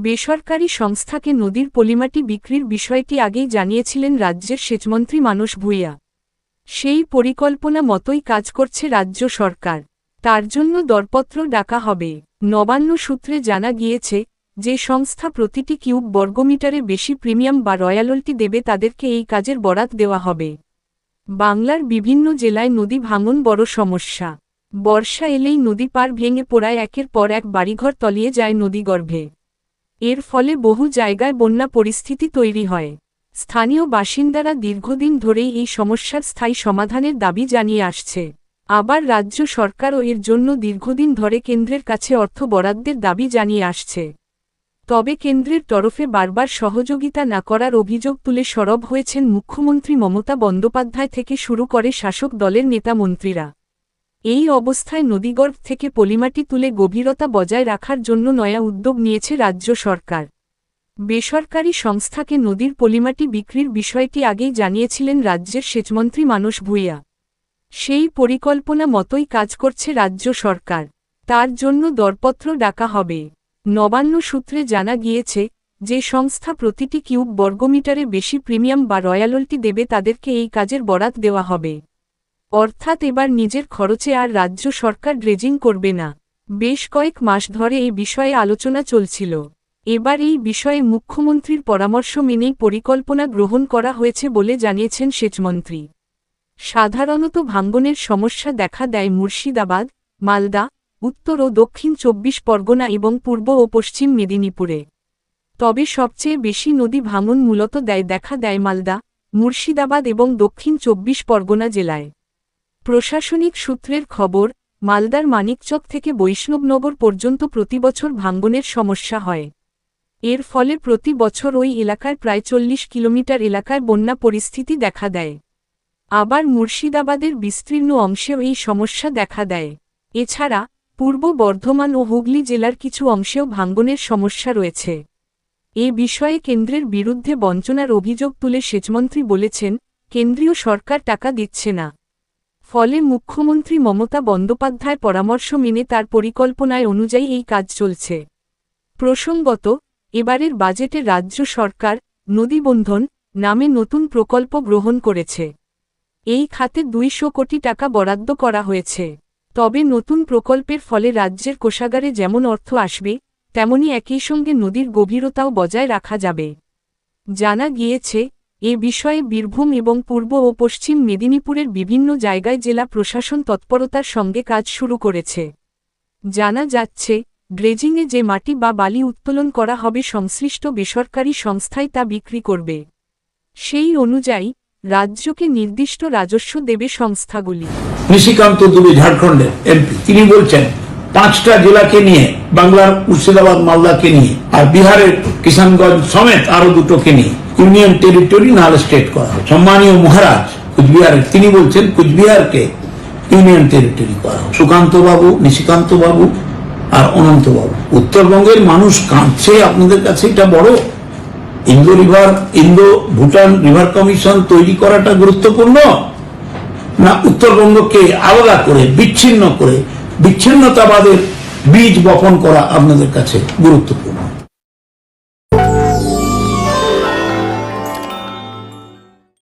বেসরকারি সংস্থাকে নদীর পলিমাটি বিক্রির বিষয়টি আগেই জানিয়েছিলেন রাজ্যের সেচমন্ত্রী মানস ভূঁইয়া। সেই পরিকল্পনা মতোই কাজ করছে রাজ্য সরকার। তার জন্য দরপত্র ডাকা হবে। নবান্ন সূত্রে জানা গিয়েছে, যে সংস্থা প্রতিটি কিউব বর্গমিটারে বেশি প্রিমিয়াম বা রয়্যালটি দেবে তাদেরকে এই কাজের বরাত দেওয়া হবে। বাংলার বিভিন্ন জেলায় নদী ভাঙন বড় সমস্যা। বর্ষা এলেই নদী পার ভেঙে পড়ায় একের পর এক বাড়িঘর তলিয়ে যায় নদীগর্ভে। এর ফলে বহু জায়গায় বন্যা পরিস্থিতি তৈরি হয়। স্থানীয় বাসিন্দারা দীর্ঘদিন ধরেই এই সমস্যার স্থায়ী সমাধানের দাবি জানিয়ে আসছে। আবার রাজ্য সরকারও এর জন্য দীর্ঘদিন ধরে কেন্দ্রের কাছে অর্থ বরাদ্দের দাবি জানিয়ে আসছে। তবে কেন্দ্রের তরফে বারবার সহযোগিতা না করার অভিযোগ তুলে সরব হয়েছেন মুখ্যমন্ত্রী মমতা বন্দ্যোপাধ্যায় থেকে শুরু করে শাসক দলের নেতা মন্ত্রীরা। এই অবস্থায় নদীগর্ভ থেকে পলিমাটি তুলে গভীরতা বজায় রাখার জন্য নয়া উদ্যোগ নিয়েছে রাজ্য সরকার। বেসরকারি সংস্থাকে নদীর পলিমাটি বিক্রির বিষয়টি আগেই জানিয়েছিলেন রাজ্যের সেচমন্ত্রী মানস ভূঁইয়া। সেই পরিকল্পনা মতোই কাজ করছে রাজ্য সরকার। তার জন্য দরপত্র ডাকা হবে। নবান্ন সূত্রে জানা গিয়েছে, যে সংস্থা প্রতিটি কিউব বর্গমিটারে বেশি প্রিমিয়াম বা রয়্যালটি দেবে তাদেরকে এই কাজের বরাত দেওয়া হবে। অর্থাৎ এবার নিজের খরচে আর রাজ্য সরকার ড্রেজিং করবে না। বেশ কয়েক মাস ধরে এই বিষয়ে আলোচনা চলছিল। এবার এই বিষয়ে মুখ্যমন্ত্রীর পরামর্শ মেনেই পরিকল্পনা গ্রহণ করা হয়েছে বলে জানিয়েছেন সেচমন্ত্রী। সাধারণত ভাঙনের সমস্যা দেখা দেয় মুর্শিদাবাদ, মালদা, উত্তর ও দক্ষিণ 24 পরগনা এবং পূর্ব ও পশ্চিম মেদিনীপুরে। তবে সবচেয়ে বেশি নদী ভাঙন মূলত দেখা দেয় মালদা, মুর্শিদাবাদ এবং দক্ষিণ 24 পরগনা জেলায়। প্রশাসনিক সূত্রের খবর, মালদার মানিকচক থেকে বৈষ্ণবনগর পর্যন্ত প্রতিবছর ভাঙনের সমস্যা হয়। এর ফলে প্রতি বছর ওই এলাকায় প্রায় 40 কিলোমিটার এলাকায় বন্যা পরিস্থিতি দেখা দেয়। আবার মুর্শিদাবাদের বিস্তীর্ণ অংশেও এই সমস্যা দেখা দেয়। এছাড়া পূর্ব বর্ধমান ও হুগলি জেলার কিছু অংশেও ভাঙনের সমস্যা রয়েছে। এ বিষয়ে কেন্দ্রের বিরুদ্ধে বঞ্চনার অভিযোগ তুলে সেচমন্ত্রী বলেছেন, কেন্দ্রীয় সরকার টাকা দিচ্ছে না। ফলে মুখ্যমন্ত্রী মমতা বন্দ্যোপাধ্যায় পরামর্শ মেনে তার পরিকল্পনায় অনুযায়ী এই কাজ চলছে। প্রসঙ্গত, এবারের বাজেটে রাজ্য সরকার নদীবন্ধন নামে নতুন প্রকল্প গ্রহণ করেছে। এই খাতে 200 কোটি টাকা বরাদ্দ করা হয়েছে। তবে নতুন প্রকল্পের ফলে রাজ্যের কোষাগারে যেমন অর্থ আসবে, তেমনি একই সঙ্গে নদীর গভীরতাও বজায় রাখা যাবে। জানা গিয়েছে, এ বিষয়ে বীরভূম এবং পূর্ব ও পশ্চিম মেদিনীপুরের বিভিন্ন জায়গায় জেলা প্রশাসন তৎপরতার সঙ্গে কাজ শুরু করেছে। জানা যাচ্ছে, ড্রেজিংয়ে যে মাটি বা বালি উত্তোলন করা হবে সংশ্লিষ্ট বেসরকারি সংস্থাই তা বিক্রি করবে। সেই অনুযায়ী রাজ্যকে নির্দিষ্ট রাজস্ব দেবে সংস্থাগুলি। নিশিকান্ত দুবে ঝাড়খণ্ডের এমপি, তিনি বলছেন 5টা জেলাকে নিয়ে, বাংলার মুর্শিদাবাদ মালদাকে নিয়ে আর বিহারের কিষানগঞ্জ সমেত আরো 2টোকে নিয়ে ইউনিয়ন টেরিটরি নাহলে স্টেট করা হয়। সম্মানীয় মহারাজ কুচবিহারের, তিনি বলছেন কুচবিহারকে ইউনিয়ন টেরিটরি করা হয়। সুকান্ত বাবু, নিশিকান্ত বাবু আর অনন্ত বাবু, উত্তরবঙ্গের মানুষ কাঁদছে, আপনাদের কাছে এটা বড়? ইন্দো ভুটান রিভার কমিশন তৈরি করাটা গুরুত্বপূর্ণ, না উত্তরবঙ্গকে আলাদা করে বিচ্ছিন্নতাবাদের বীজ বপন করা আপনাদের কাছে গুরুত্বপূর্ণ?